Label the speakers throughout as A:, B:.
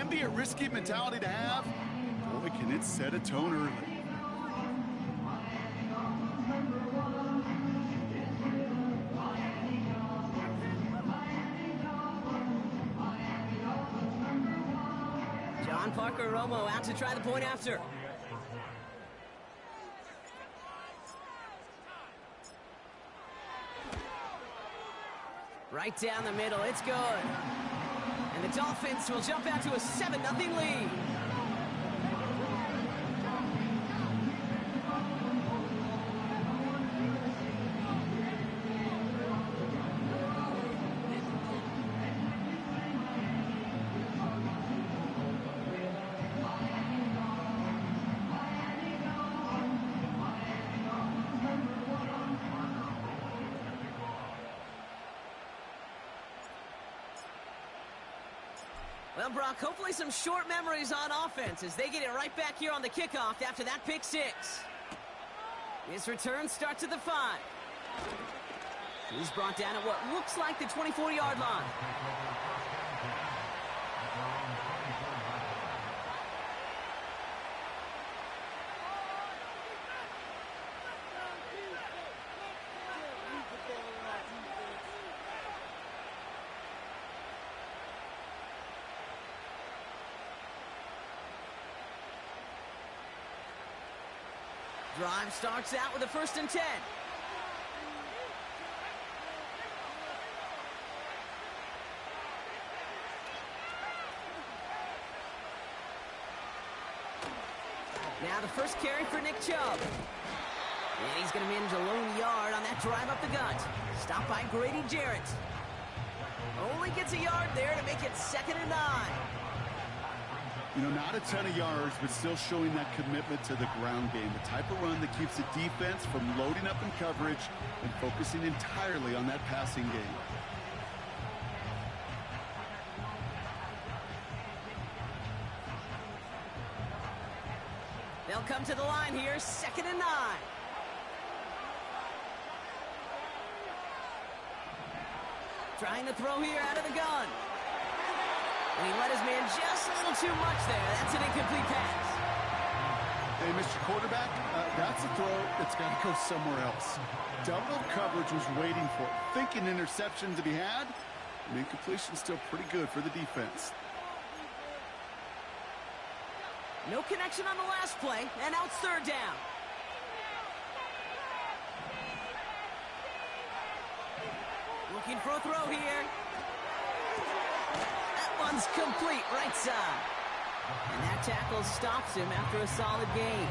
A: can be a risky mentality to have. Boy, can it set a tone early.
B: John Parker Romo out to try the point after. Right down the middle, it's good. And the Dolphins will jump out to a 7-0 lead. Well, Brock, hopefully some short memories on offense as they get it right back here on the kickoff after that pick-6. His return starts at the 5. He's brought down at what looks like the 24-yard line. Drive starts out with a 1st and 10. Now the first carry for Nick Chubb. And he's going to manage a lone yard on that drive up the gut. Stopped by Grady Jarrett. Only gets a yard there to make it 2nd and 9.
A: You know, not a ton of yards, but still showing that commitment to the ground game. The type of run that keeps the defense from loading up in coverage and focusing entirely on that passing game.
B: They'll come to the line here, 2nd and 9. Trying to throw here out of the gun. And he let his man just a little too much there. That's an incomplete pass.
A: Hey, Mr. Quarterback, that's a throw that's got to go somewhere else. Double coverage was waiting for it. Thinking interception to be had. And incompletion still pretty good for the defense.
B: No connection on the last play, and now it's 3rd down. Looking for a throw here. That one's complete, right side. And that tackle stops him after a solid gain.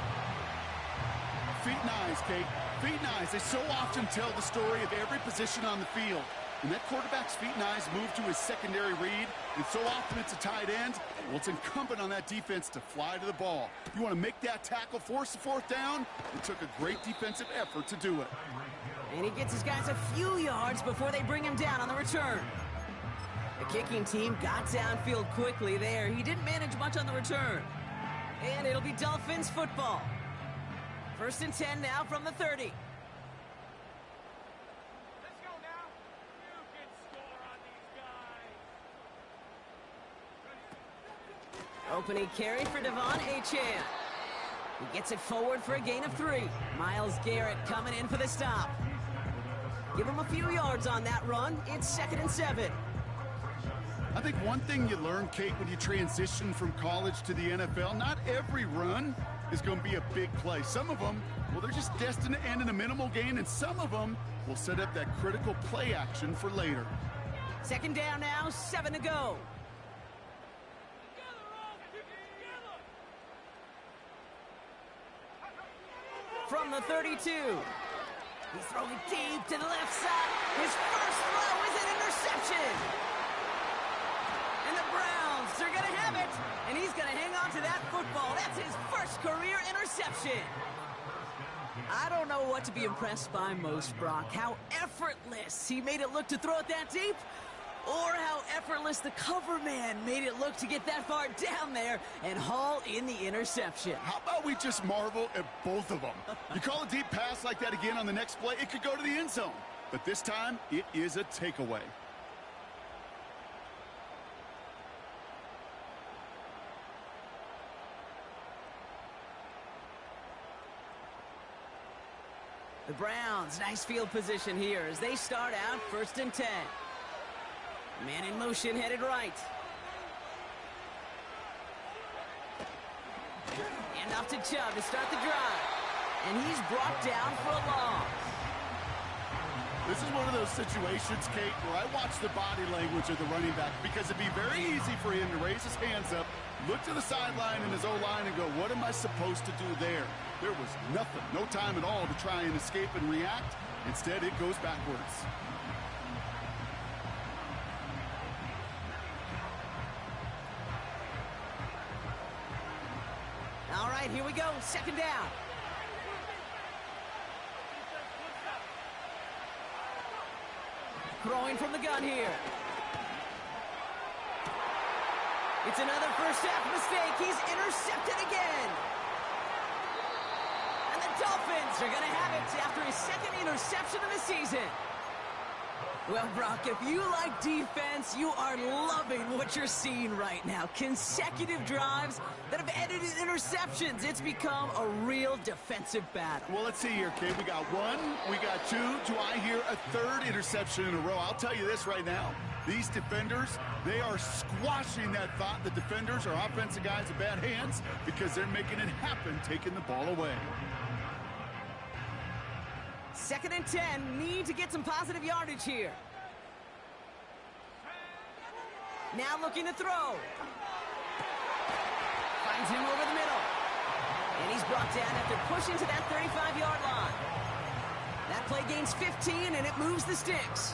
A: Feet and eyes, Kate. Feet and eyes. They so often tell the story of every position on the field. When that quarterback's feet and eyes move to his secondary read, and so often it's a tight end, well, it's incumbent on that defense to fly to the ball. You want to make that tackle, force the 4th down? It took a great defensive effort to do it.
B: And he gets his guys a few yards before they bring him down on the return. The kicking team got downfield quickly there. He didn't manage much on the return. And it'll be Dolphins football. 1st and 10 now from the 30. Opening carry for Devon Achane. He gets it forward for a gain of 3. Myles Garrett coming in for the stop. Give him a few yards on that run. It's 2nd and 7.
A: I think one thing you learn, Kate, when you transition from college to the NFL, not every run is going to be a big play. Some of them, well, they're just destined to end in a minimal gain, and some of them will set up that critical play action for later.
B: 2nd down now, 7 to go. From the 32. He's throwing deep to the left side. His first throw is an interception. And the Browns are going to have it. And he's going to hang on to that football. That's his first career interception. I don't know what to be impressed by most, Brock. How effortless he made it look to throw it that deep, or how effortless the cover man made it look to get that far down there and haul in the interception.
A: How about we just marvel at both of them? You call a deep pass like that again on the next play, it could go to the end zone. But this time, it is a takeaway.
B: The Browns, nice field position here as they start out 1st and 10. Man in motion, headed right. And off to Chubb to start the drive. And he's brought down for a loss.
A: This is one of those situations, Kate, where I watch the body language of the running back because it'd be very easy for him to raise his hands up, look to the sideline in his O-line and go, what am I supposed to do there? There was nothing, no time at all to try and escape and react. Instead, it goes backwards.
B: All right, here we go, 2nd down. Throwing from the gun here. It's another first half mistake. He's intercepted again. And the Dolphins are going to have it after his 2nd interception of the season. Well, Brock, if you like defense, you are loving what you're seeing right now. Consecutive drives that have ended in interceptions. It's become a real defensive battle.
A: Well, let's see here, Kate. We got 1, we got 2. Do I hear a 3rd interception in a row? I'll tell you this right now. These defenders, they are squashing that thought. The defenders are offensive guys with bad hands because they're making it happen, taking the ball away.
B: 2nd and 10, need to get some positive yardage here. Now looking to throw. Finds him over the middle. And he's brought down after pushing to that 35-yard line. That play gains 15, and it moves the sticks.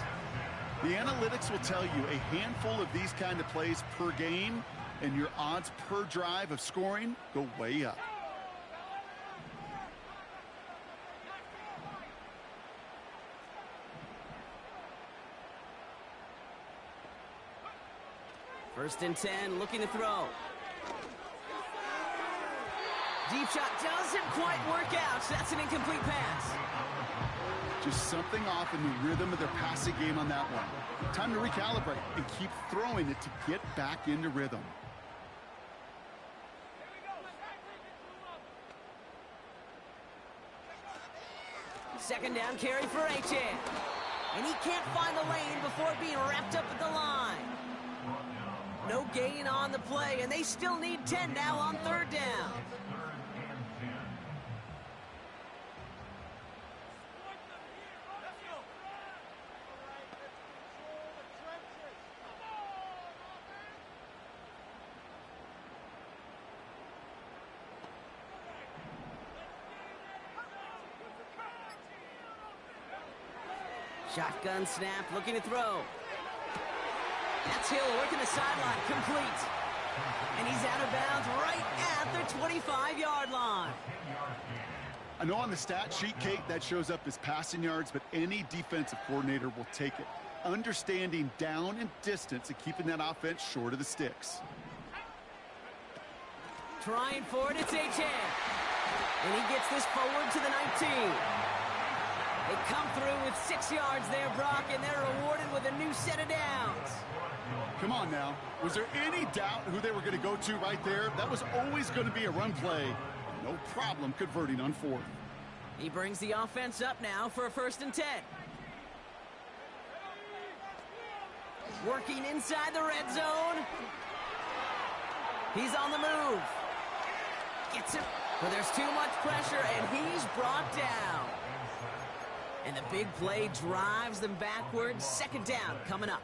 A: The analytics will tell you a handful of these kind of plays per game, and your odds per drive of scoring go way up.
B: First and 10, looking to throw. Deep shot doesn't quite work out. So that's an incomplete pass.
A: Just something off in the rhythm of their passing game on that one. Time to recalibrate and keep throwing it to get back into rhythm.
B: Second down carry for Achan. And he can't find the lane before being wrapped up at the line. No gain on the play, and they still need 10 now on 3rd down. Shotgun snap, looking to throw. That's Hill working the sideline, complete. And he's out of bounds right at the 25-yard line.
A: I know on the stat sheet, Kate, that shows up as passing yards, but any defensive coordinator will take it. Understanding down and distance and keeping that offense short of the sticks.
B: Trying for it, it's Achan. And he gets this forward to the 19. They come through with 6 yards there, Brock, and they're rewarded with a new set of downs.
A: Come on now. Was there any doubt who they were going to go to right there? That was always going to be a run play. No problem converting on 4th.
B: He brings the offense up now for a 1st and 10. Working inside the red zone. He's on the move. Gets him, but there's too much pressure, and he's brought down. And the big play drives them backwards. 2nd down coming up.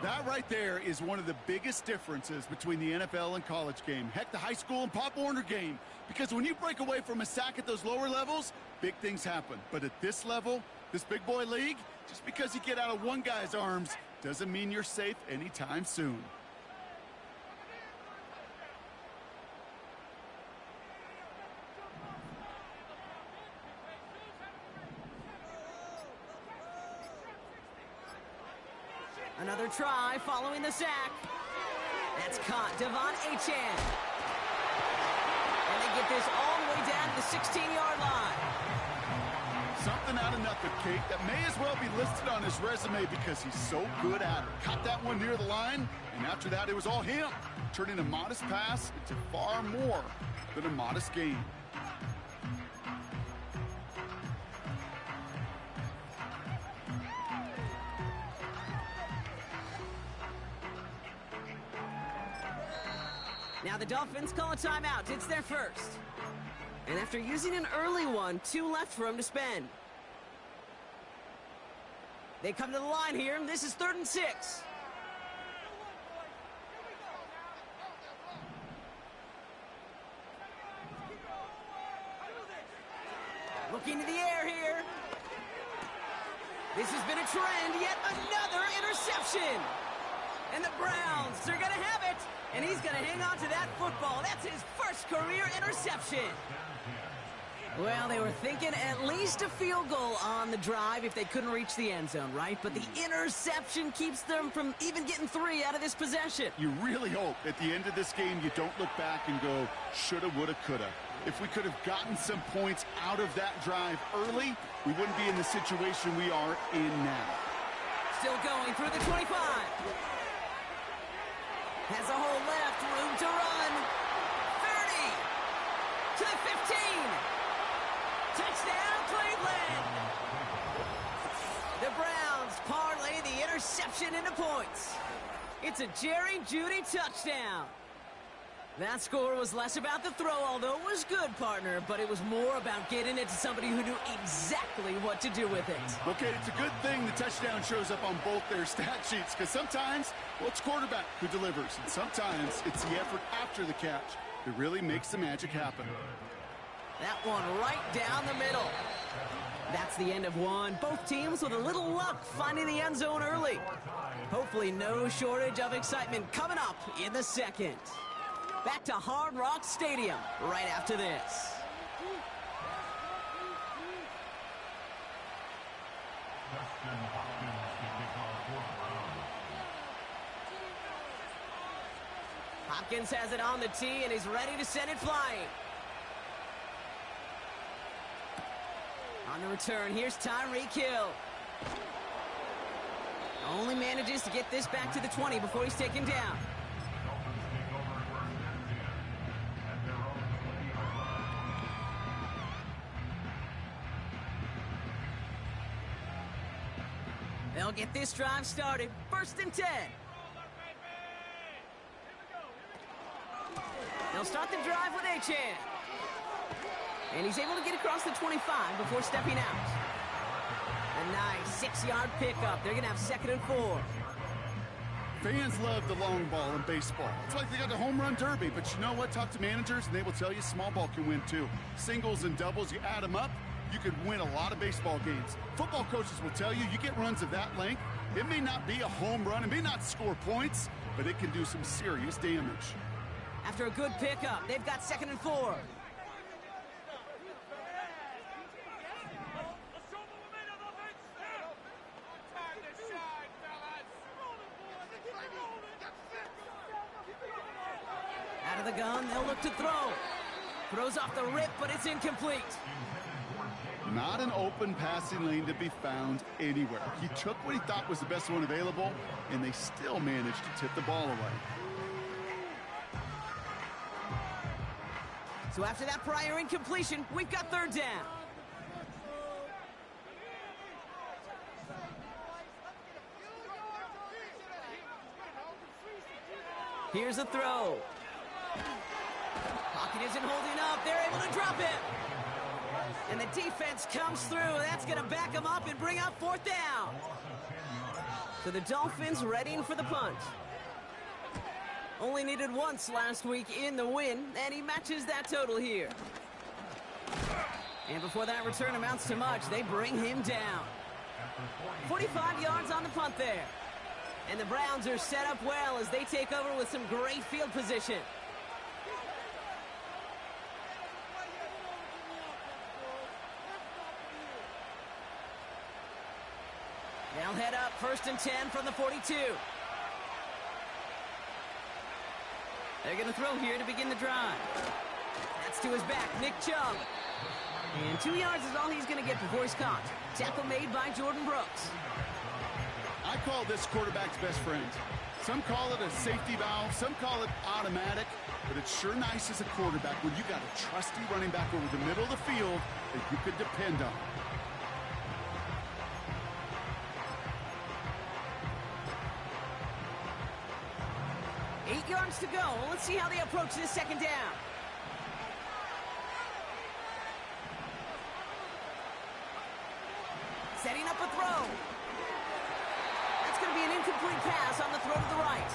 A: That right there is one of the biggest differences between the NFL and college game. Heck, the high school and Pop Warner game. Because when you break away from a sack at those lower levels, big things happen. But at this level, this big boy league, just because you get out of one guy's arms doesn't mean you're safe anytime soon.
B: Another try following the sack. That's caught. Devon Achan. And they get this all the way down to the 16-yard line.
A: Something out of nothing, Kate, that may as well be listed on his resume because he's so good at it. Caught that one near the line, and after that, it was all him, turning a modest pass into far more than a modest gain.
B: Now the Dolphins call a timeout. It's their first. And after using an early one, 2 left for him to spend. They come to the line here, and this is 3rd and 6. Looking to the air here. This has been a trend, yet another interception. And the Browns are going to have it. And he's going to hang on to that football. That's his first career interception. Well, they were thinking at least a field goal on the drive if they couldn't reach the end zone, right? But the interception keeps them from even getting 3 out of this possession.
A: You really hope at the end of this game you don't look back and go, shoulda, woulda, coulda. If we could have gotten some points out of that drive early, we wouldn't be in the situation we are in now.
B: Still going through the 25. Has a hole left, room to run. 30 to the 15. Touchdown, Cleveland. The Browns parlay the interception into points. It's a Jerry Jeudy touchdown. That score was less about the throw, although it was good, partner, but it was more about getting it to somebody who knew exactly what to do with it.
A: Okay, it's a good thing the touchdown shows up on both their stat sheets, because sometimes, well, it's quarterback who delivers, and sometimes it's the effort after the catch that really makes the magic happen.
B: That one right down the middle. That's the end of one. Both teams with a little luck finding the end zone early. Hopefully no shortage of excitement coming up in the second. Back to Hard Rock Stadium right after this. Hopkins has it on the tee, and he's ready to send it flying. On the return, here's Tyreek Hill. Only manages to get this back to the 20 before he's taken down. They'll get this drive started. 1st and 10. They'll start the drive with Achane. And he's able to get across the 25 before stepping out. A nice 6-yard pickup. They're going to have 2nd and 4.
A: Fans love the long ball in baseball. It's like they got the home run derby, but you know what? Talk to managers, and they will tell you small ball can win too. Singles and doubles, you add them up, you could win a lot of baseball games. Football coaches will tell you, you get runs of that length, it may not be a home run, it may not score points, but it can do some serious damage.
B: After a good pickup, they've got 2nd and 4. Out of the gun, they'll look to throw. Throws off the rip, but it's incomplete.
A: Not an open passing lane to be found anywhere. He took what he thought was the best one available, and they still managed to tip the ball away.
B: So after that prior incompletion, we've got 3rd down. Here's a throw. Pocket isn't holding up. They're able to drop it. And the defense comes through. That's going to back them up and bring up 4th down. So the Dolphins readying for the punt. Only needed once last week in the win, and he matches that total here. And before that return amounts to much, they bring him down. 45 yards on the punt there. And the Browns are set up well as they take over with some great field position. They'll head up 1st and 10 from the 42. They're going to throw here to begin the drive. That's to his back, Nick Chubb. And 2 yards is all he's going to get before he's caught. Tackle made by Jordan Brooks.
A: I call this quarterback's best friend. Some call it a safety valve, some call it automatic, but it's sure nice as a quarterback when you got a trusty running back over the middle of the field that you could depend on.
B: 8 yards to go. Let's see how they approach this second down. Setting up a throw. That's going to be an incomplete pass on the throw to the right.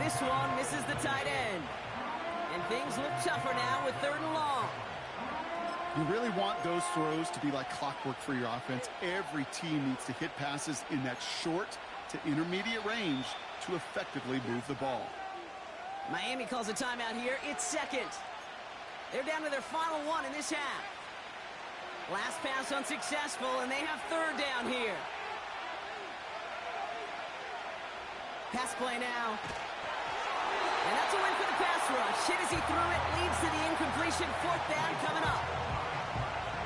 B: This one misses the tight end. And things look tougher now with 3rd and long.
A: You really want those throws to be like clockwork for your offense. Every team needs to hit passes in that short to intermediate range to effectively move the ball.
B: Miami calls a timeout here. It's 2nd. They're down to their final one in this half. Last pass unsuccessful, and they have 3rd down here. Pass play now. And that's a win for the pass rush. Hit as he threw it, leads to the incompletion. 4th down coming up.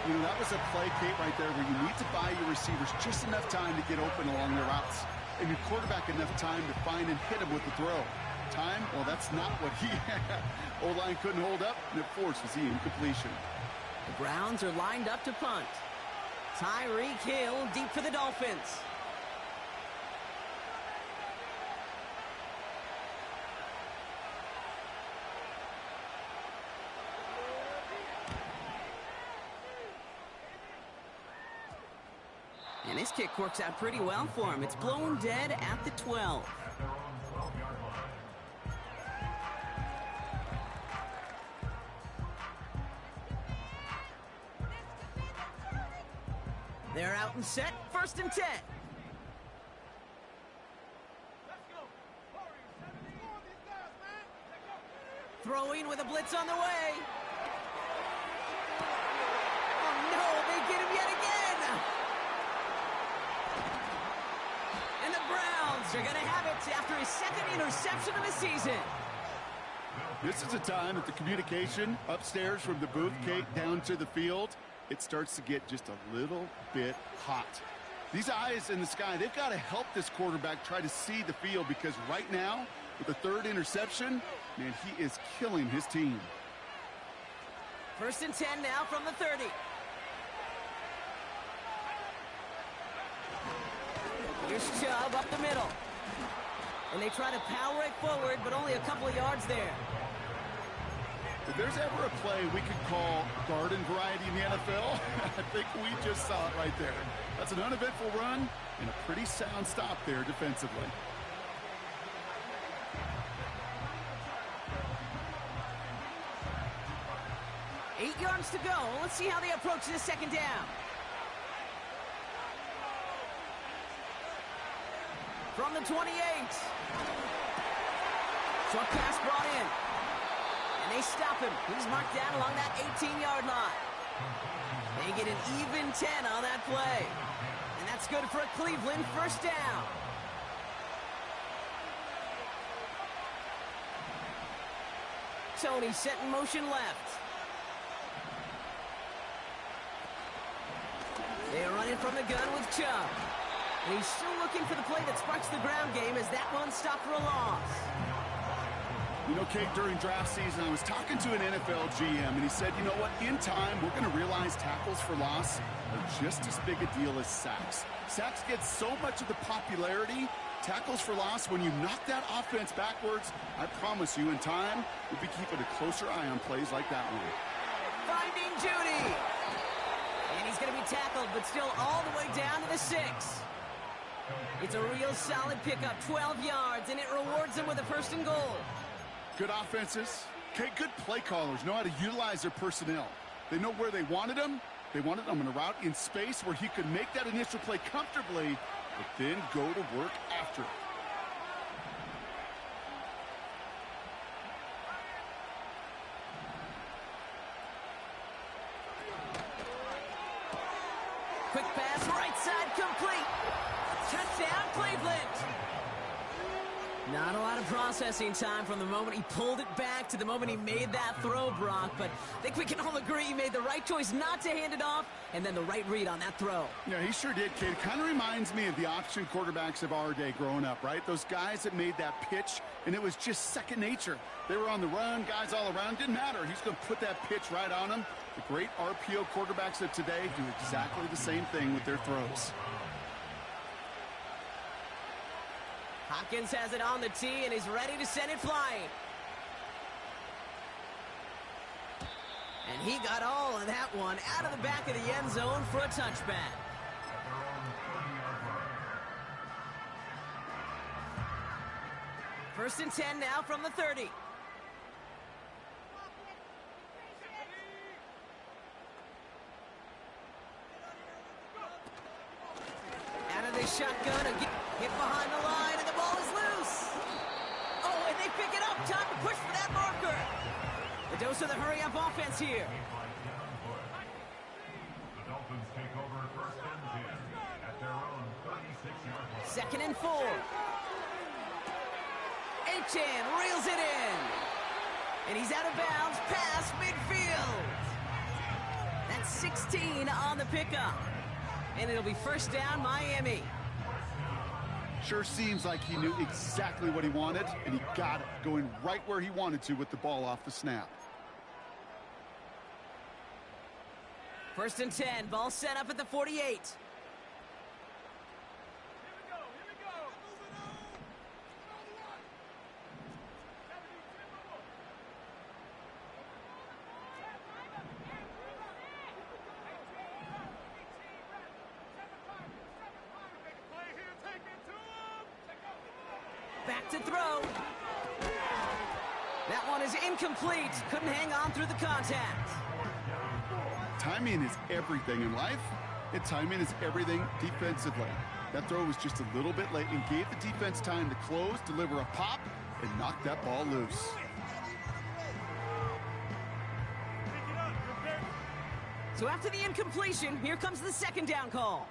A: You know, that was a play, Kate, right there where you need to buy your receivers just enough time to get open along their routes. And your quarterback enough time to find and hit him with the throw. Time? Well, that's not what he had. O-line couldn't hold up, and it forces the incompletion.
B: The Browns are lined up to punt. Tyreek Hill deep for the Dolphins. And this kick works out pretty well for him. It's blown dead at the 12. They're out and set. 1st and 10. Throwing with a blitz on the way. Oh, no, they get him yet again. And the Browns are going to have it after his 2nd interception of the season.
A: This is a time that the communication upstairs from the booth, Kate, down to the field, it starts to get just a little bit hot. These eyes in the sky, they've got to help this quarterback try to see the field, because right now, with the 3rd interception, man, he is killing his team.
B: 1st and 10 now from the 30. Here's Chubb up the middle. And they try to power it forward, but only a couple of yards there.
A: If there's ever a play we could call garden variety in the NFL, I think we just saw it right there. That's an uneventful run and a pretty sound stop there defensively.
B: Eight yards to go. Let's see how they approach this second down. From the 28. Short pass brought in. And they stop him. He's marked down along that 18-yard line. They get an even 10 on that play. And that's good for a Cleveland 1st down. Tony set in motion left. They're running from the gun with Chubb. And he's still looking for the play that sparks the ground game as that one stopped for a loss.
A: You know, Kate, during draft season, I was talking to an NFL GM, and he said, you know what, in time, we're going to realize tackles for loss are just as big a deal as sacks. Sacks get so much of the popularity. Tackles for loss, when you knock that offense backwards, I promise you, in time, we'll be keeping a closer eye on plays like that one.
B: Finding Judy. And he's going to be tackled, but still all the way down to the 6. It's a real solid pickup, 12 yards, and it rewards him with a 1st and goal.
A: Good offenses. Okay, good play callers know how to utilize their personnel. They know where they wanted them. They wanted them in a route in space where he could make that initial play comfortably, but then go to work after it.
B: Quick pass, right side complete. Touchdown, Cleveland. Not a lot of processing time from the moment he pulled it back to the moment he made that throw, Brock. But I think we can all agree he made the right choice not to hand it off, and then the right read on that throw.
A: Yeah, he sure did, kid. It kind of reminds me of the option quarterbacks of our day growing up, right? Those guys that made that pitch, and it was just second nature. They were on the run, guys all around. Didn't matter. He's going to put that pitch right on them. The great RPO quarterbacks of today do exactly the same thing with their throws.
B: Hopkins has it on the tee and is ready to send it flying. And he got all of that one out of the back of the end zone for a touchback. First and 10 now from the 30. Out of this shotgun, hit behind the line, and the ball is loose. Oh, and they pick it up. Time to push for that marker. The dose of the hurry-up offense here.
C: The Dolphins take over first and 10 at their own 36-yard line.
B: Second and 4. Achan reels it in. And he's out of bounds past midfield. That's 16 on the pickup. And it'll be first down, Miami.
A: Sure seems like he knew exactly what he wanted, and he got it, going right where he wanted to with the ball off the snap.
B: First and 10, ball set up at the 48. Back to throw. That one is incomplete. Couldn't hang on through the contact.
A: Timing is everything in life, and timing is everything defensively. That throw was just a little bit late and gave the defense time to close, deliver a pop, and knock that ball loose.
B: So after the incompletion, here comes the second down call.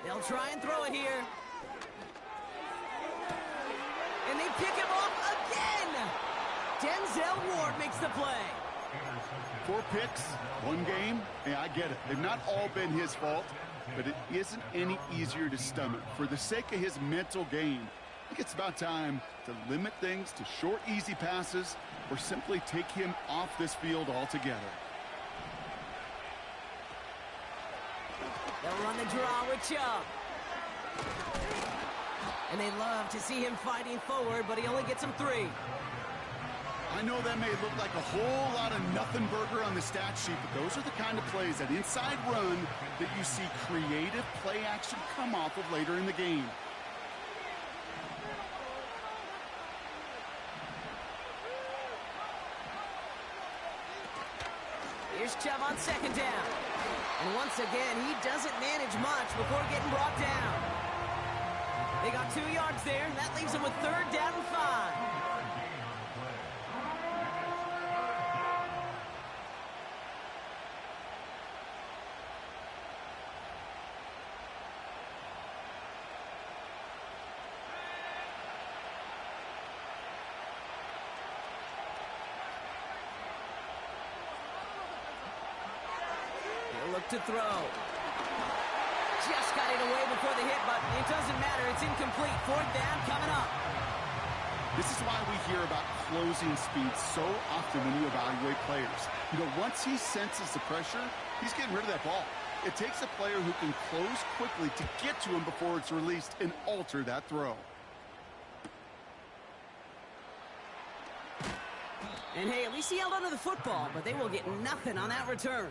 B: They'll try and throw it here. And they pick him off again. Denzel Ward makes the play.
A: 4 picks, 1 game. Yeah, I get it. They've not all been his fault, but it isn't any easier to stomach. For the sake of his mental game, I think it's about time to limit things to short, easy passes or simply take him off this field altogether.
B: They'll run the draw with Chubb. And they love to see him fighting forward, but he only gets them 3.
A: I know that may look like a whole lot of nothing burger on the stat sheet, but those are the kind of plays, that inside run, that you see creative play action come off of later in the game.
B: Here's Chubb on second down. And once again, he doesn't manage much before getting brought down. They got 2 yards there, and that leaves them with third down and 5. Look to throw. Just got it away before the hit, but it doesn't matter. It's incomplete. Fourth down coming up.
A: This is why we hear about closing speed so often when you evaluate players. You know, once he senses the pressure, he's getting rid of that ball. It takes a player who can close quickly to get to him before it's released and alter that throw.
B: And hey, at least he held onto the football, but they will get nothing on that return.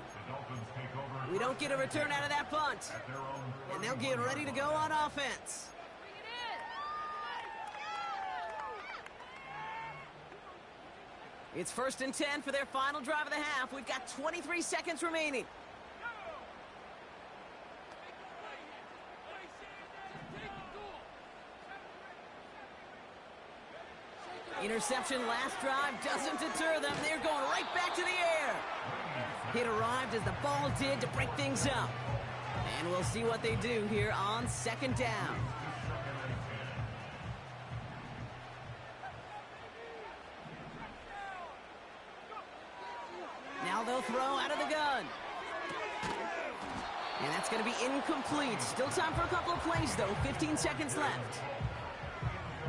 B: We don't get a return out of that punt. And they'll get ready to go on offense. It's first and 10 for their final drive of the half. We've got 23 seconds remaining. Interception last drive doesn't deter them. They're going right back to the air. It arrived as the ball did to break things up. And we'll see what they do here on second down. Now they'll throw out of the gun. And that's going to be incomplete. Still time for a couple of plays, though. 15 seconds left.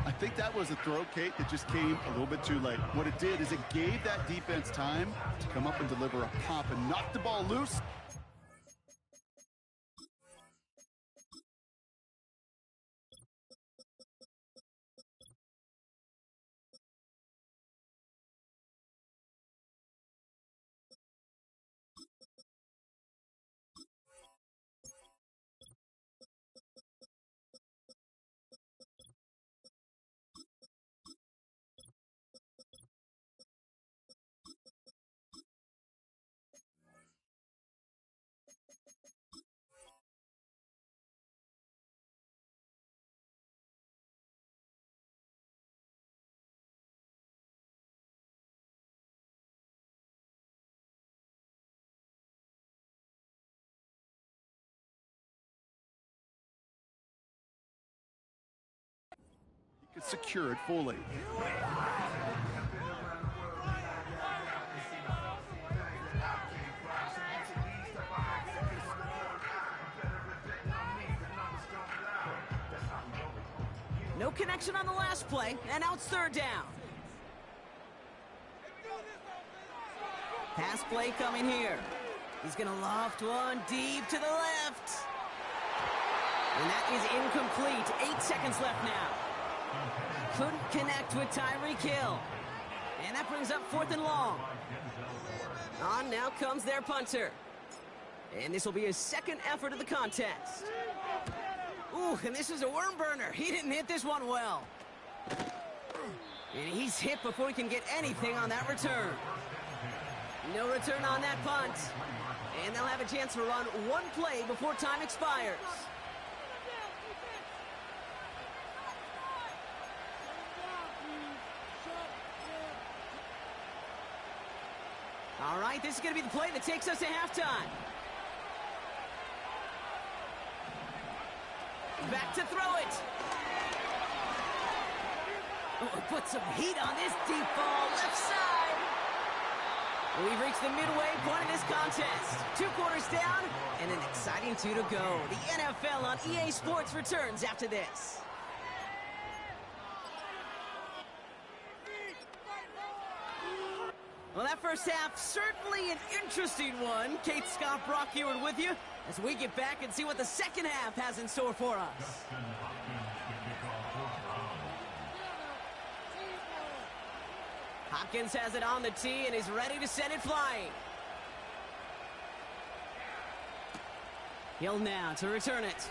A: I think that was a throw, Kate, that just came a little bit too late. What it did is it gave that defense time to come up and deliver a pop and knock the ball loose. He could secure it fully.
B: No connection on the last play, and now it's third down. Pass play coming here. He's going to loft one deep to the left. And that is incomplete. 8 seconds left now. Couldn't connect with Tyreek Hill. And that brings up 4th and long. On now comes their punter. And this will be his second effort of the contest. Ooh, and this is a worm burner. He didn't hit this one well. And he's hit before he can get anything on that return. No return on that punt. And they'll have a chance to run one play before time expires. All right, this is going to be the play that takes us to halftime. Back to throw it. Oh, put some heat on this deep ball, left side. We've reached the midway point of this contest. 2 quarters down and an exciting 2 to go. The NFL on EA Sports returns after this. Well, that first half, certainly an interesting one. Kate, Scott, Brock Ewart with you as we get back and see what the second half has in store for us. Hopkins has it on the tee and is ready to send it flying. Hill now to return it.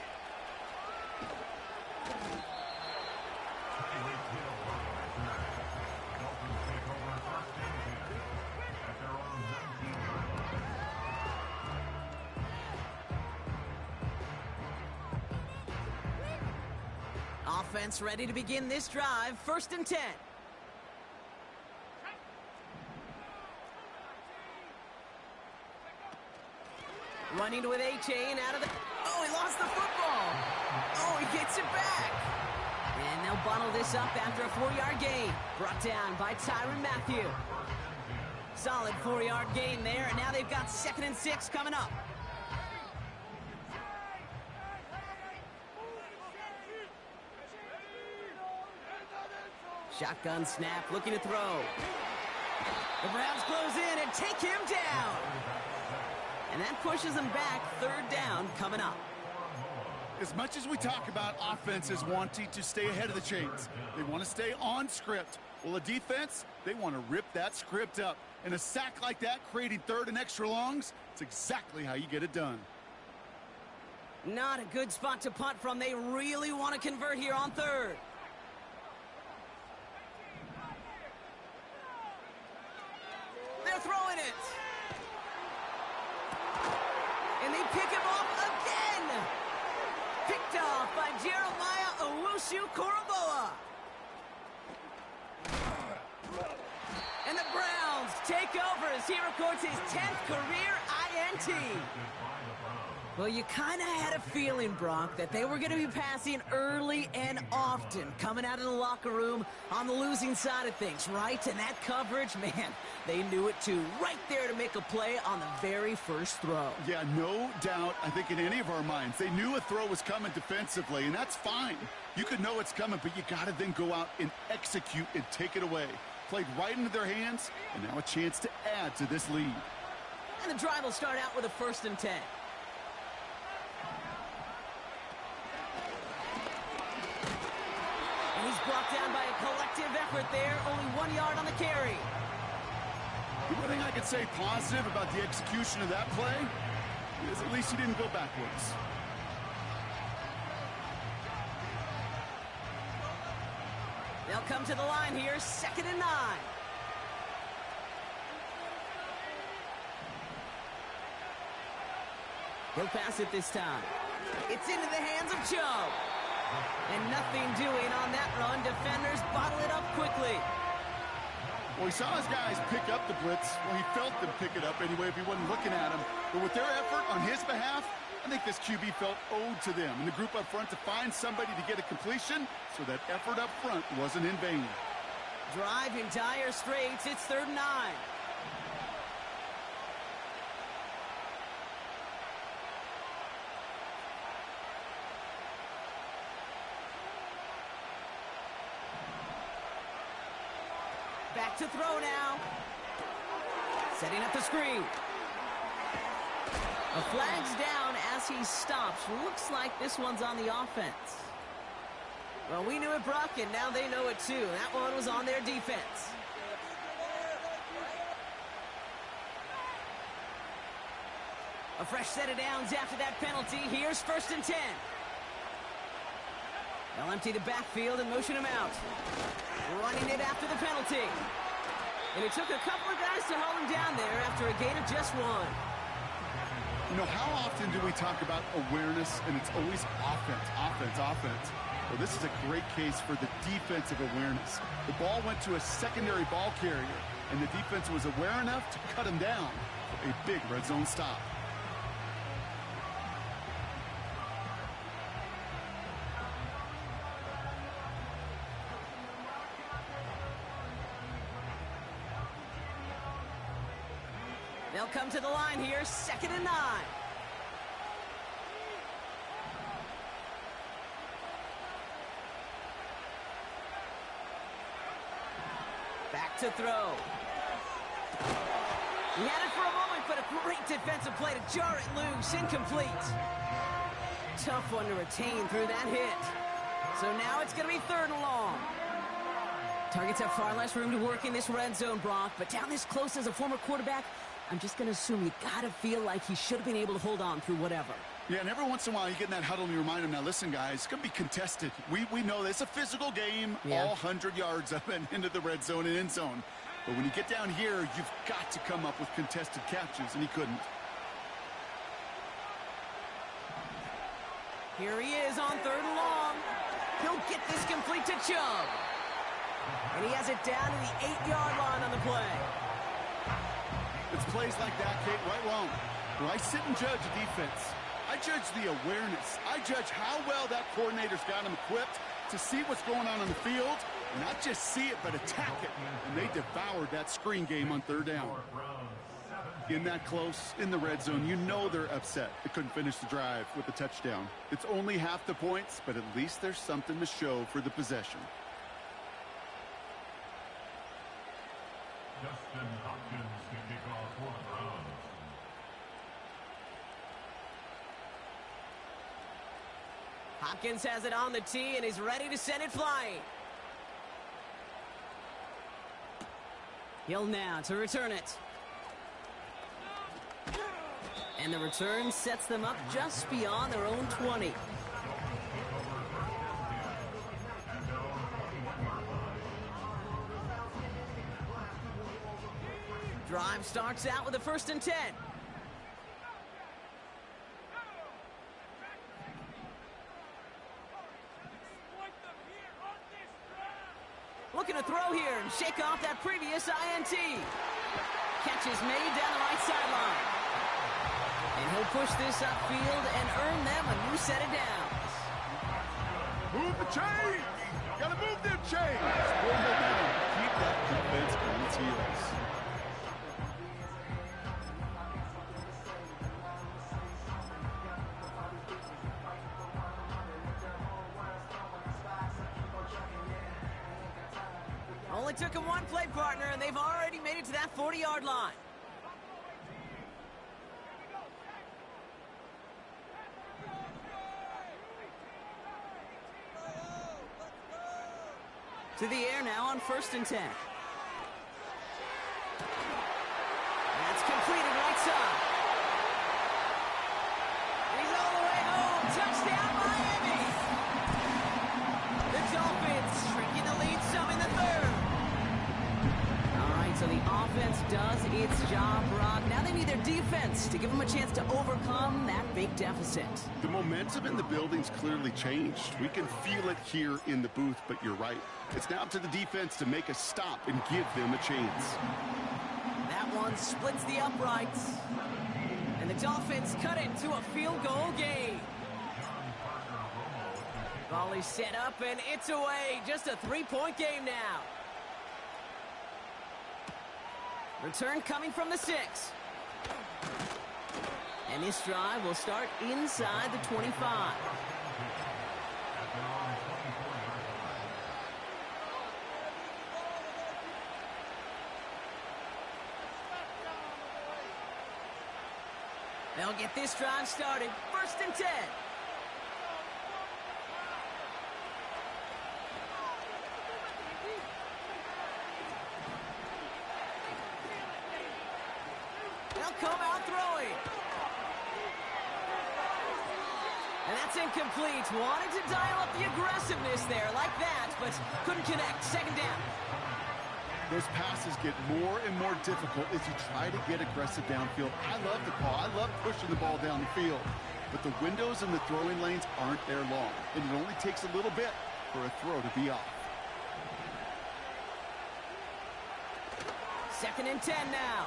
B: Offense ready to begin this drive. 1st and 10. Running with A-Chain out of the... Oh, he lost the football. Oh, he gets it back. And they'll bottle this up after a 4-yard gain. Brought down by Tyrann Mathieu. Solid 4-yard gain there, and now they've got 2nd and 6 coming up. Shotgun snap, looking to throw. The Browns close in and take him down. And that pushes them back. 3rd down coming up.
A: As much as we talk about offenses wanting to stay ahead of the chains, they want to stay on script. Well, a defense, they want to rip that script up. And a sack like that, creating 3rd and extra longs, it's exactly how you get it done.
B: Not a good spot to punt from. They really want to convert here on 3rd. They're throwing it. And they pick him off again. Picked off by Jeremiah Owusu-Koramoah. And the Browns take over as he records his 10th career INT. Well, you kind of had a feeling, Brock, that they were going to be passing early and often, coming out of the locker room on the losing side of things, right? And that coverage, man, they knew it too. Right there to make a play on the very first throw.
A: Yeah, no doubt, I think in any of our minds, they knew a throw was coming defensively, and that's fine. You could know it's coming, but you got to then go out and execute and take it away. Played right into their hands, and now a chance to add to this lead.
B: And the drive will start out with a 1st and 10. And he's brought down by a collective effort there. Only 1 yard on the carry.
A: The one thing I could say positive about the execution of that play is at least he didn't go backwards.
B: They'll come to the line here, 2nd and 9. He'll pass it this time. It's into the hands of Joe. And nothing doing on that run. Defenders bottle it up quickly.
A: Well, he saw his guys pick up the blitz. Well, he felt them pick it up anyway if he wasn't looking at him. But with their effort on his behalf, I think this QB felt owed to them and the group up front to find somebody to get a completion, so that effort up front wasn't in vain.
B: Drive in dire straits. It's 3rd and 9. Back to throw now. Setting up the screen. A flag's down as he stops. Looks like this one's on the offense. Well, we knew it, Brock, and now they know it too. That one was on their defense. A fresh set of downs after that penalty. Here's 1st and 10. They'll empty the backfield and motion him out. Running it after the penalty. And it took a couple of guys to hold him down there after a gain of just 1.
A: You know, how often do we talk about awareness, and it's always offense, offense, offense? Well, this is a great case for the defensive awareness. The ball went to a secondary ball carrier, and the defense was aware enough to cut him down for a big red zone stop.
B: They'll come to the line here, 2nd and 9. Back to throw. He had it for a moment, but a great defensive play to jar it loose. Incomplete. Tough one to retain through that hit. So now it's going to be 3rd and long. Targets have far less room to work in this red zone, Brock, but down this close as a former quarterback, I'm just going to assume you got to feel like he should have been able to hold on through whatever.
A: Yeah, and every once in a while you get in that huddle and you remind him, now listen, guys, it's going to be contested. We know this. It's a physical game, all 100 yards up and into the red zone and end zone. But when you get down here, you've got to come up with contested catches, and he couldn't.
B: Here he is on 3rd and long. He'll get this complete to Chubb. And he has it down to the 8-yard line on the play.
A: It's plays like that, Kate, right, wrong. When I sit and judge a defense, I judge the awareness. I judge how well that coordinator's got him equipped to see what's going on the field, and not just see it, but attack it. And they devoured that screen game on 3rd down. In that close, in the red zone, you know they're upset. They couldn't finish the drive with a touchdown. It's only half the points, but at least there's something to show for the possession.
C: Justin Hopkins can kick off for the Browns.
B: Hopkins has it on the tee and is ready to send it flying. Hill now to return it. And the return sets them up just beyond their own 20. Drive starts out with a 1st and 10. Looking to throw here and shake off that previous INT. Catch is made down the right sideline. And he'll push this upfield and earn them a new set of downs.
A: Move the chains! Gotta move them chains! Score momentum. Keep that defense on its heels.
B: Only took him one play, partner, and they've already made it to that 40-yard line. To the air now on 1st and 10. That's completed right side. He's all the way home. Touchdown, Miami. The Dolphins shrinking the lead some in the third. All right, so the offense does its job, Brock. Now they need their defense to give them a chance to overcome that big deficit.
A: The momentum in the building's clearly changed. We can feel it here in the booth, but you're right. It's now up to the defense to make a stop and give them a chance.
B: That one splits the uprights. And the Dolphins cut it to a field goal game. Ball is set up and it's away. Just a 3-point game now. Return coming from the 6. And this drive will start inside the 25. They'll get this drive started. 1st and 10. They'll come out throwing. And that's incomplete. Wanted to dial up the aggressiveness there like that, but couldn't connect. 2nd down.
A: Those passes get more and more difficult as you try to get aggressive downfield. I love the call. I love pushing the ball down the field. But the windows in the throwing lanes aren't there long, and it only takes a little bit for a throw to be off.
B: 2nd and 10 now.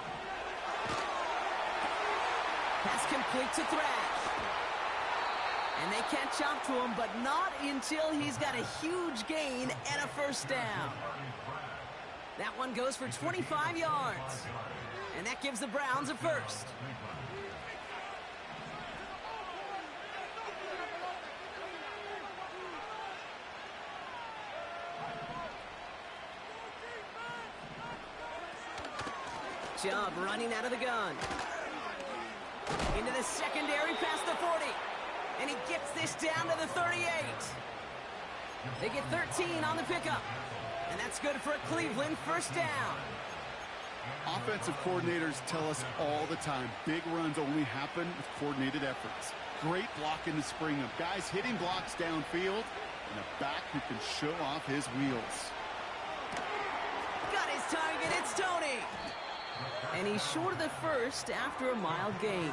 B: Pass complete to Thrash. And they catch up to him, but not until he's got a huge gain and a 1st down. That one goes for 25 yards. And that gives the Browns a 1st. Chubb running out of the gun. Into the secondary past the 40. And he gets this down to the 38. They get 13 on the pickup. And that's good for a Cleveland 1st down.
A: Offensive coordinators tell us all the time, big runs only happen with coordinated efforts. Great blocking to spring them. Guys hitting blocks downfield, and a back who can show off his wheels.
B: Got his target, it's Tony. And he's short of the 1st after a mild gain.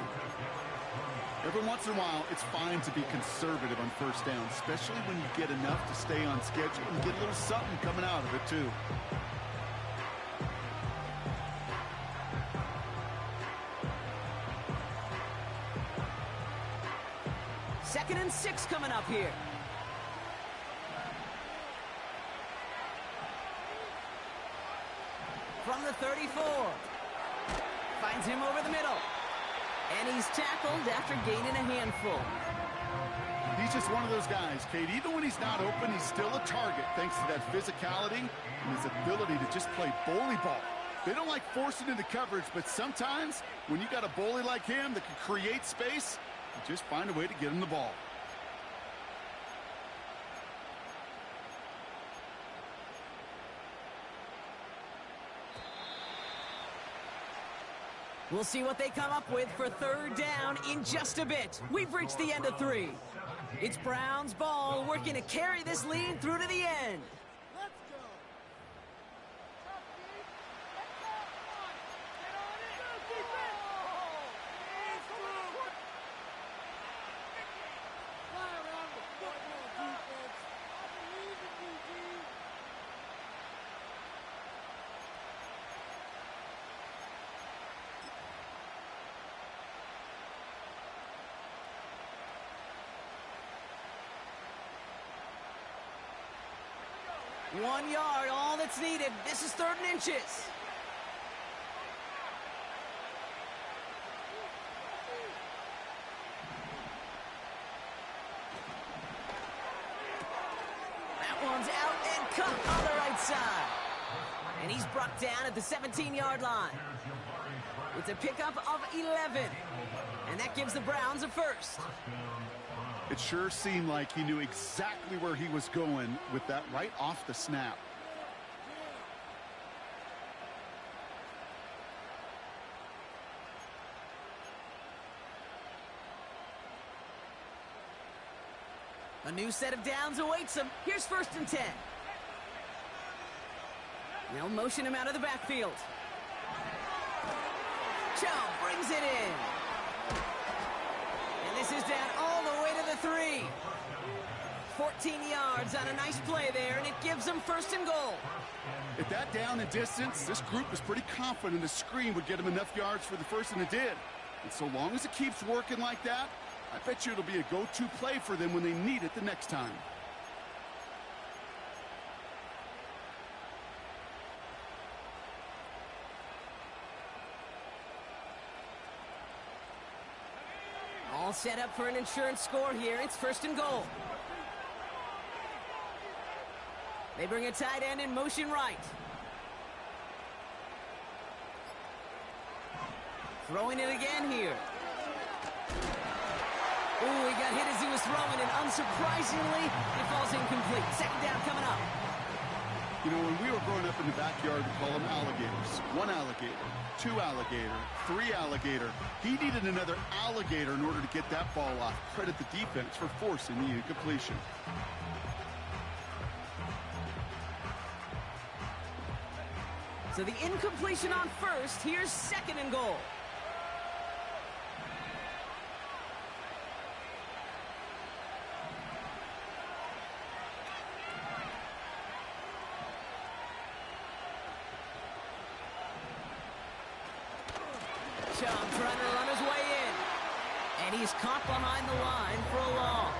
A: Every once in a while, it's fine to be conservative on 1st down, especially when you get enough to stay on schedule and get a little something coming out of it, too.
B: Second and 6 coming up here. From the 34. Finds him over the middle. And he's tackled after gaining a handful.
A: He's just one of those guys, Kate. Even when he's not open, he's still a target thanks to that physicality and his ability to just play bully ball. They don't like forcing into coverage, but sometimes when you got a bully like him that can create space, you just find a way to get him the ball.
B: We'll see what they come up with for 3rd down in just a bit. We've reached the end of 3. It's Browns ball working to carry this lead through to the end. 1 yard, all that's needed. This is 3rd and inches. That one's out and cut on the right side. And he's brought down at the 17-yard line. It's a pickup of 11. And that gives the Browns a first.
A: It sure seemed like he knew exactly where he was going with that right off the snap.
B: A new set of downs awaits him. Here's 1st and 10. They'll motion him out of the backfield. Chow brings it in. And this is down all the way to the 3. 14 yards on a nice play there, and it gives them 1st and goal.
A: At that down and distance, this group was pretty confident a screen would get him enough yards for the first, and it did. And so long as it keeps working like that, I bet you it'll be a go-to play for them when they need it the next time.
B: All set up for an insurance score here. It's 1st and goal. They bring a tight end in motion right. Throwing it again here. Ooh, he got hit as he was throwing, and unsurprisingly, it falls incomplete. 2nd down coming up.
A: You know, when we were growing up in the backyard, we call them alligators. 1 alligator, 2 alligator, 3 alligator. He needed another alligator in order to get that ball off. Credit the defense for forcing the incompletion.
B: So the incompletion on 1st. Here's 2nd and goal. Chubb trying to run his way in. And he's caught behind the line for a loss.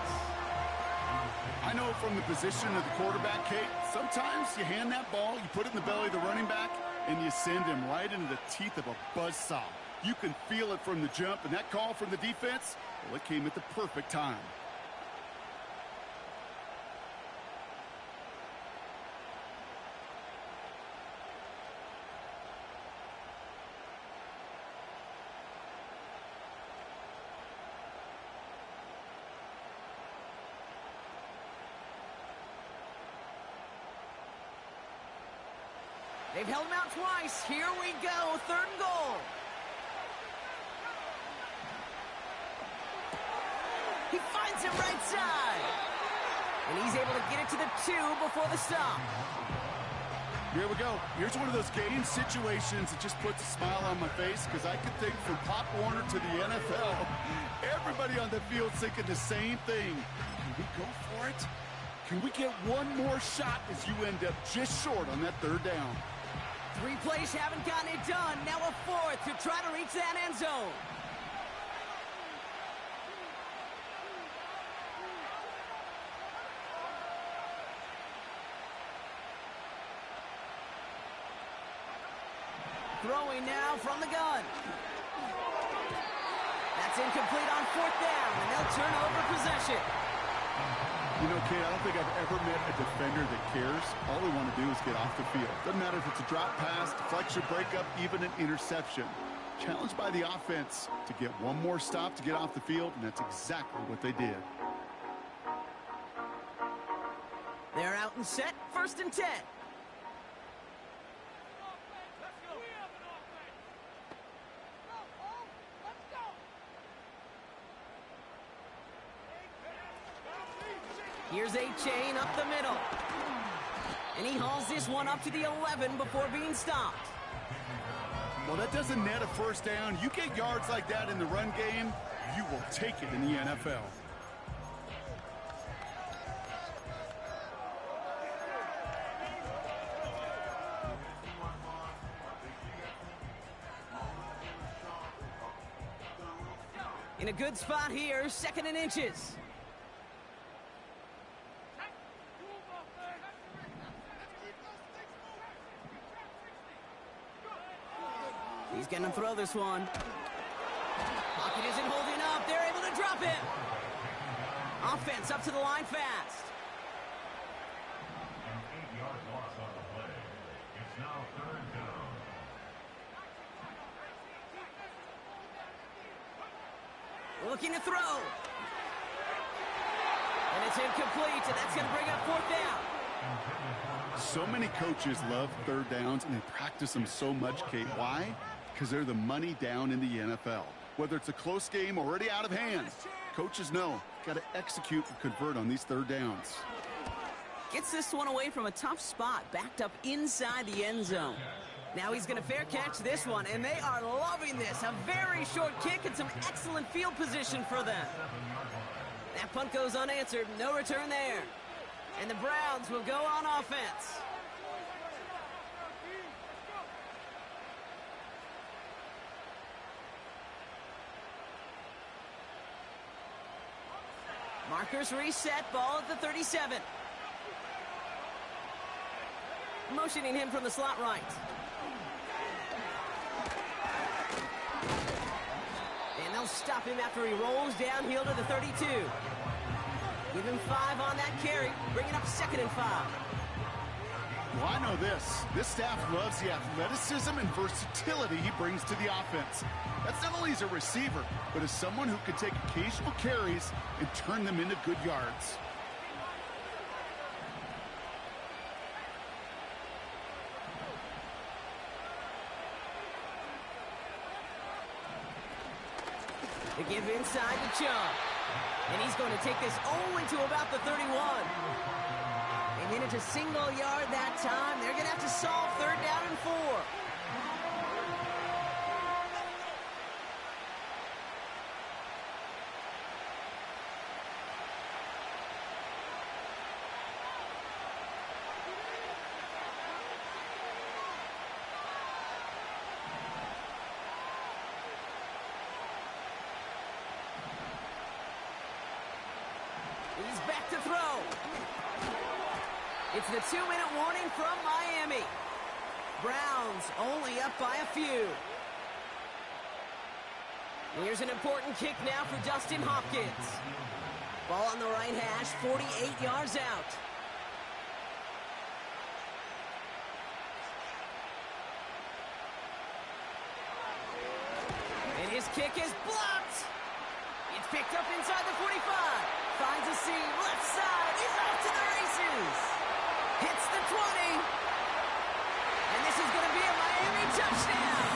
A: I know from the position of the quarterback, Kate, sometimes you hand that ball, you put it in the belly of the running back, and you send him right into the teeth of a buzzsaw. You can feel it from the jump, and that call from the defense, well, it came at the perfect time.
B: They've held him out twice. Here we go. 3rd and goal. He finds him right side. And he's able to get it to the 2 before the stop.
A: Here we go. Here's one of those game situations that just puts a smile on my face, because I can think from Pop Warner to the NFL, everybody on the field thinking the same thing. Can we go for it? Can we get one more shot as you end up just short on that 3rd down?
B: 3 plays haven't gotten it done. Now a 4th to try to reach that end zone. Throwing now from the gun. That's incomplete on 4th down, and they'll turn over possession.
A: You know, Kate, I don't think I've ever met a defender that cares. All they want to do is get off the field. Doesn't matter if it's a drop pass, deflection, breakup, even an interception. Challenged by the offense to get one more stop to get off the field, and that's exactly what they did.
B: They're out and set. 1st and 10. Here's A-Chain up the middle. And he hauls this one up to the 11 before being stopped.
A: Well, that doesn't net a 1st down. You get yards like that in the run game, you will take it in the NFL.
B: In a good spot here, 2nd and inches. gonna throw this one. Pocket isn't holding up. They're able to drop it. Offense up to the line fast.
C: An 8-yard loss on the play. It's now 3rd down.
B: Looking to throw. And it's incomplete, and that's going to bring up 4th down.
A: So many coaches love 3rd downs, and they practice them so much, Kate. Why? Because they're the money down in the NFL. Whether it's a close game already out of hand, coaches know, got to execute and convert on these 3rd downs.
B: Gets this one away from a tough spot, backed up inside the end zone. Now he's going to fair catch this one, and they are loving this. A very short kick and some excellent field position for them. That punt goes unanswered, no return there. And the Browns will go on offense. Markers reset, ball at the 37. Motioning him from the slot right. And they'll stop him after he rolls downhill to the 32. Give him 5 on that carry, bringing up 2nd and 5.
A: Well, I know this. This staff loves the athleticism and versatility he brings to the offense. That's not only as a receiver, but as someone who can take occasional carries and turn them into good yards.
B: They give inside to Chubb. And he's going to take this only to about the 31. And then it's a single yard that time. They're going to have to solve 3rd down and 4. He's back to throw. It's the 2-minute warning from Miami. Browns only up by a few. Here's an important kick now for Dustin Hopkins. Ball on the right hash, 48 yards out. And his kick is blocked. It's picked up inside the 45. Finds a seam, left side, he's off to the races. Hits the 20. And this is going to be a Miami touchdown.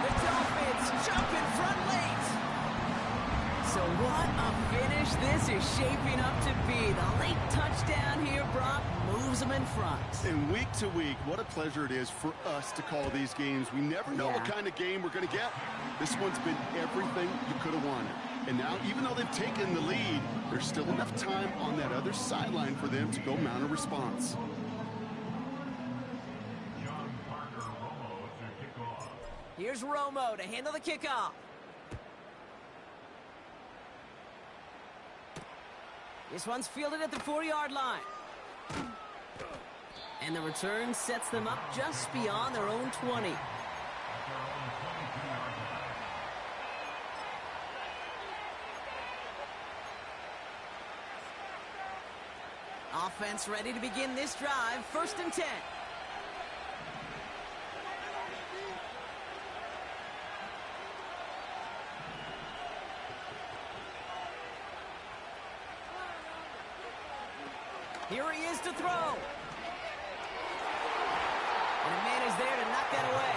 B: The Dolphins jump in front late. So what a finish this is shaping up to be. The late touchdown here, Brock, moves them in front.
A: And week to week, what a pleasure it is for us to call these games. We never know what kind of game we're going to get. This one's been everything you could have wanted. And now, even though they've taken the lead, there's still enough time on that other sideline for them to go mount a response.
B: Here's Romo to handle the kickoff. This one's fielded at the 4-yard line. And the return sets them up just beyond their own 20. Offense ready to begin this drive. 1st and 10. Here he is to throw. And a man is there to knock that away.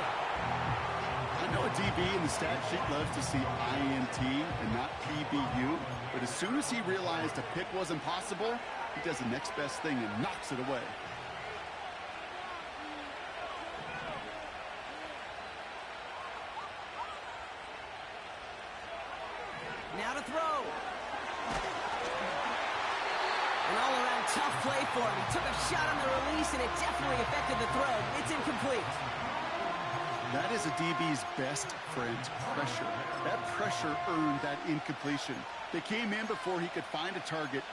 A: I know a DB in the stat sheet loves to see INT and not PBU, but as soon as he realized a pick wasn't possible, he does the next best thing and knocks it away.
B: Now to throw. An all-around tough play for him. He took a shot on the release, and it definitely affected the throw. It's incomplete.
A: That is a DB's best friend, pressure. That pressure earned that incompletion. They came in before he could find a target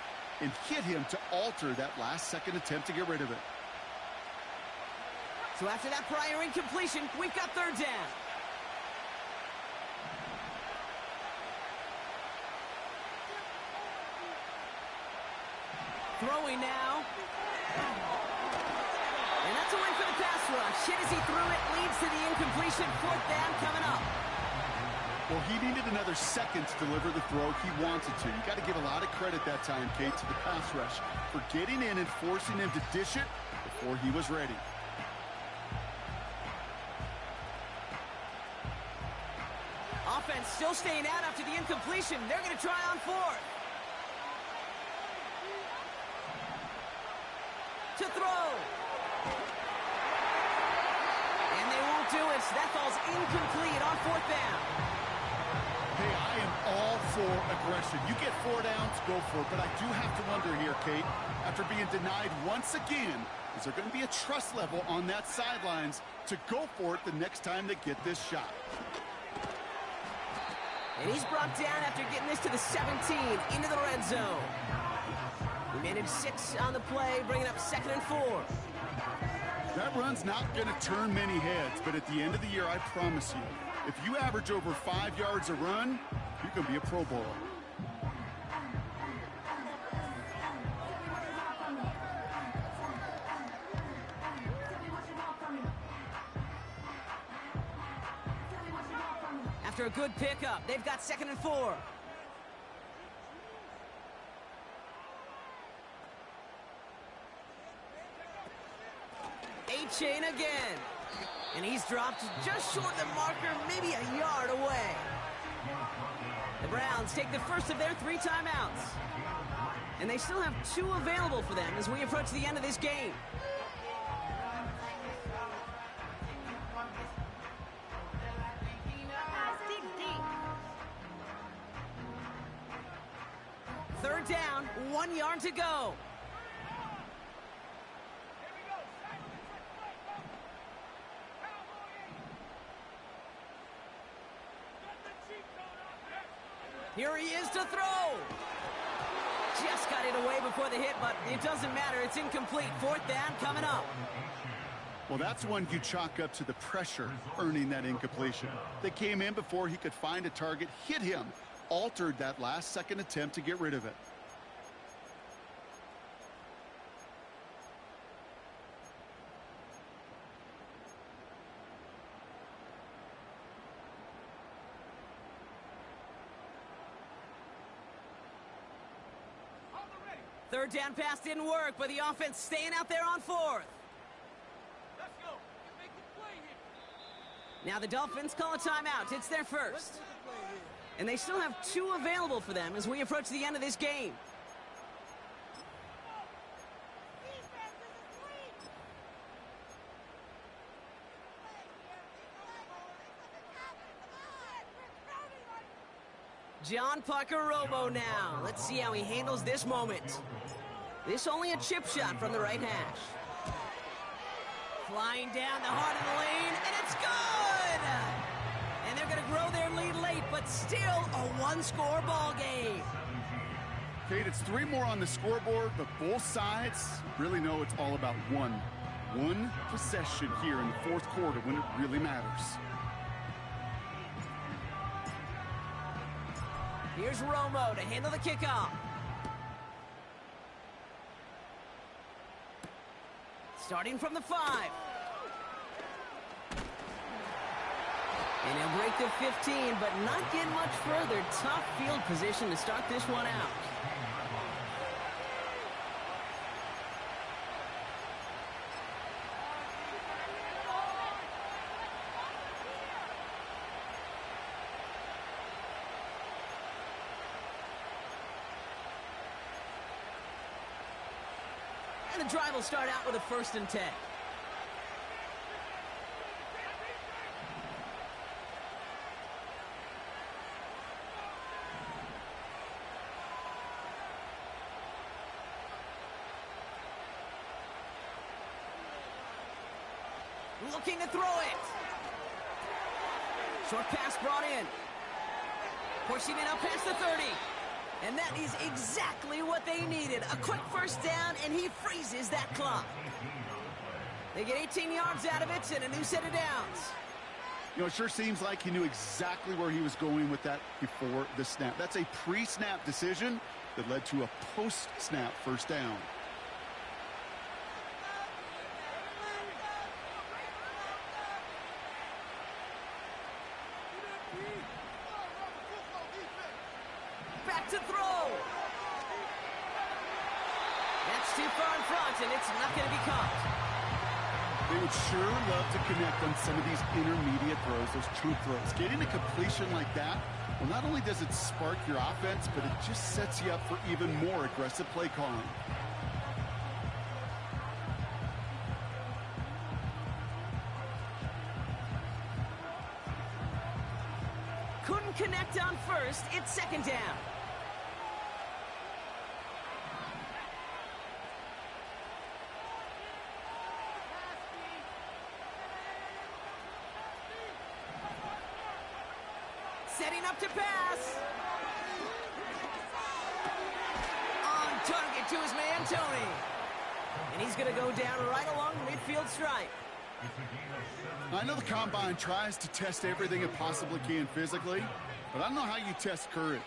A: and hit him to alter that last-second attempt to get rid of it.
B: So after that prior incompletion, we've got 3rd down. Throwing now. And that's a win for the pass rush. Hit as he threw it, leads to the incompletion. 4th down coming up.
A: Well, he needed another second to deliver the throw he wanted to. You got to give a lot of credit that time, Kate, to the pass rush for getting in and forcing him to dish it before he was ready.
B: Offense still staying out after the incompletion. They're going to try on 4th. To throw. And they won't do it. That falls incomplete on 4th down.
A: Hey, I am all for aggression. You get 4 downs, go for it. But I do have to wonder here, Kate, after being denied once again, is there going to be a trust level on that sidelines to go for it the next time they get this shot?
B: And he's brought down after getting this to the 17, into the red zone. He managed 6 on the play, bringing up 2nd and 4.
A: That run's not going to turn many heads, but at the end of the year, I promise you, if you average over 5 yards a run, you can be a Pro Bowler.
B: After a good pickup, they've got 2nd and 4. A-chain again. And he's dropped just short of the marker, maybe a yard away. The Browns take the first of their 3 timeouts. And they still have 2 available for them as we approach the end of this game. Third down, 1 yard to go. Here he is to throw. Just got it away before the hit, but it doesn't matter. It's incomplete. 4th down coming up.
A: Well, that's one you chalk up to the pressure earning that incompletion. They came in before he could find a target, hit him, altered that last-second attempt to get rid of it.
B: Third down pass didn't work, but the offense staying out there on 4th.
D: Let's go. Make the play here.
B: Now the Dolphins call a timeout. It's their first. And they still have 2 available for them as we approach the end of this game. John Pacarobo now. Let's see how he handles this moment. This only a chip shot from the right hash. Flying down the heart of the lane, and it's good! And they're going to grow their lead late, but still a 1-score ball game.
A: Kate, it's 3 more on the scoreboard, but both sides really know it's all about one possession here in the 4th quarter when it really matters.
B: Here's Romo to handle the kickoff. Starting from the 5. And he'll break the 15, but not get much further. Tough field position to start this one out. And the drive will start out with a 1st and 10. Looking to throw it. Short pass brought in. Pushing it up past the 30. And that is exactly what they needed. A quick 1st down, and he freezes that clock. They get 18 yards out of it and a new set of downs.
A: You know, it sure seems like he knew exactly where he was going with that before the snap. That's a pre-snap decision, that led to a post-snap first down.
B: Back to throw. That's too far in front, and it's not going to be caught.
A: They would sure love to connect on some of these intermediate throws, those chunk throws. Getting a completion like that, well, not only does it spark your offense, but it just sets you up for even more aggressive play calling.
B: Couldn't connect on first. It's second down. Setting up to pass. On target to his man, Tony. And he's going to go down right along the midfield stripe.
A: I know the Combine tries to test everything it possibly can physically, but I don't know how you test courage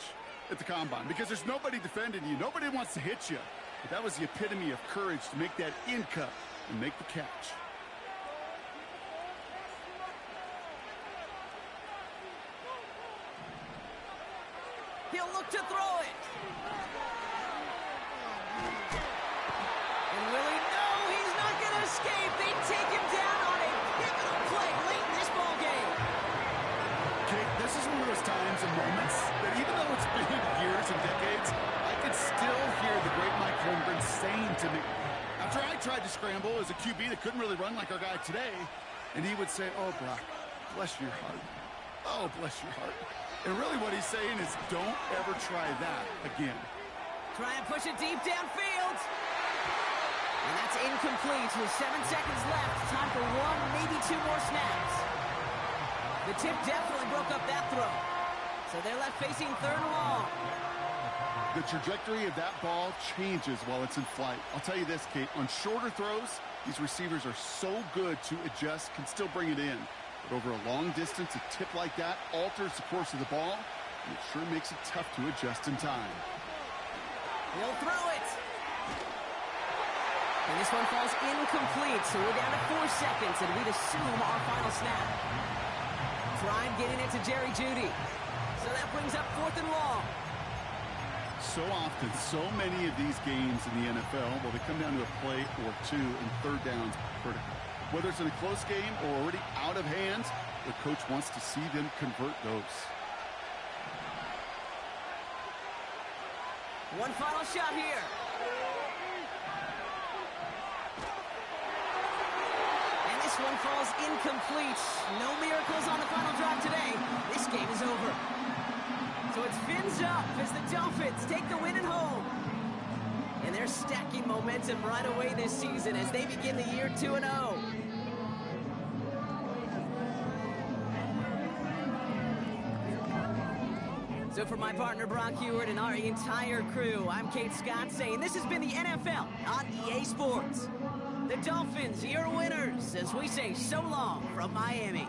A: at the Combine because there's nobody defending you. Nobody wants to hit you. But that was the epitome of courage to make that in cut and make the catch.
B: He'll look to throw it. And will he? No, he's not going to escape. They take him down on a pivotal play late in this ball game.
A: Okay, this is one of those times and moments that even though it's been years and decades, I can still hear the great Mike Holmgren saying to me, after I tried to scramble as a QB that couldn't really run like our guy today, and he would say, "Oh, Brock, bless your heart. Oh, bless your heart." And really what he's saying is don't ever try that again.
B: Try and push it deep downfield. And that's incomplete with 7 seconds left. Time for one, maybe two more snaps. The tip definitely broke up that throw. So they're left facing third and long.
A: The trajectory of that ball changes while it's in flight. I'll tell you this, Kate, on shorter throws, these receivers are so good to adjust, can still bring it in. But over a long distance, a tip like that alters the course of the ball, and it sure makes it tough to adjust in time.
B: He'll throw it. And this one falls incomplete, so we're down to 4 seconds, and we'd assume our final snap. Prime getting it to Jerry Jeudy. So that brings up 4th and long.
A: So often, so many of these games in the NFL, well, they come down to a play or two, and third downs critical. Whether it's in a close game or already out of hands, the coach wants to see them convert those.
B: One final shot here. And this one falls incomplete. No miracles on the final drive today. This game is over. So it's fins up as the Dolphins take the win at home. And they're stacking momentum right away this season as they begin the year 2-0. So for my partner Brock Heward and our entire crew, I'm Kate Scott saying this has been the NFL on EA Sports. The Dolphins, your winners, as we say so long from Miami.